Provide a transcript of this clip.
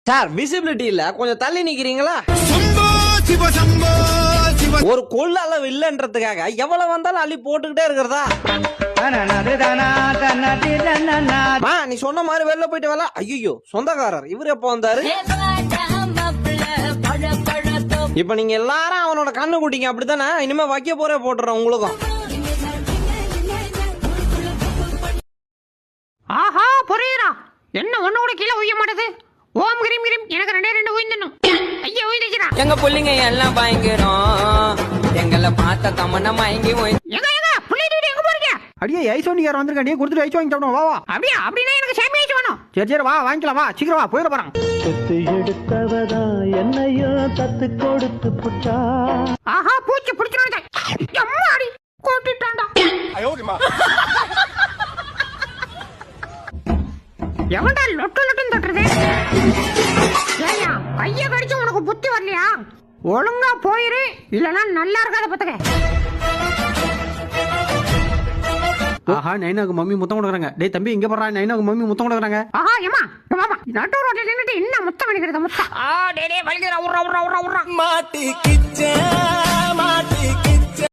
Sir visibility இல்ல, கொஞ்சம் தள்ளி நிக்கிறீங்களா? ஒரு கொள்ள அளவு இல்லன்றதுக்காக எவ்வளவு வந்தாலும் அள்ளி போட்டுக்கிட்டே இருக்கிறதா? நீ சொன்ன மாதிரி வெளில போயிட்டு வரல. ஐயோ சொந்தக்காரர் இவரு எப்ப வந்தாரு? இப்ப நீங்க எல்லாரும் அவனோட கண்ணு குட்டிங்க அப்படித்தானே? இனிமே வைக்க போறே போட்டுறோம் உங்களுக்கும். ஆஹா புரியுறா, என்ன ஒண்ணு கூட கீழே உய்ய மாட்டது. ஓம் கிரீம் கிரீம் எனக்கு ரெண்டு உயிர்ந்தனும். ஐயா உயிர்ந்துச்சுடா. எங்க புள்ளிங்க எல்லாம் பயங்கரம், எங்களை பார்த்த தமன்னா மயங்கி எங்க புள்ளிட்டு எங்க போறீங்க? அடியே ஐஸ் வாங்கிக்கார வந்திருக்கா, நீ கொடுத்துட்டு ஐஸ் வாங்கி சாப்பிடும். வா அப்படியா? அப்படின்னா எனக்கு சேமி ஐஸ் வேணும். சரி வா வாங்கிக்கலாம், வா சீக்கிரம் வா, போயிட போறான். சொத்து எடுத்தவதா என்னையோ தத்து கொடுத்து புட்டா. ஆஹா பூச்சி பிடிச்சிருந்தா அம்மாடி கூட்டிட்டான்டா. எவன்டா லொட்டு லொட்டுன்னு தொட்டுறது? ஏய்யா கைய கடிச்சு உனக்கு புத்தி வரலையா? ஒழுங்கா போயிரு, இல்லனா நல்லா இருக்காத பத்துக்க. ஆஹா நைனாக்கு மம்மி முத்தம் கொடுக்குறாங்க. டேய் தம்பி இங்க போறா, நைனாக்கு மம்மி முத்தம் கொடுக்குறாங்க. ஆஹா ஏமா மாமா நட்டு ரோட்ல நின்னுட்டு என்ன முத்தம் பண்ணிக்கிறது முத்தம். டேய் வலிக்குறா, உர்றா மாட்டிக்கிச்ச மாட்டிக்க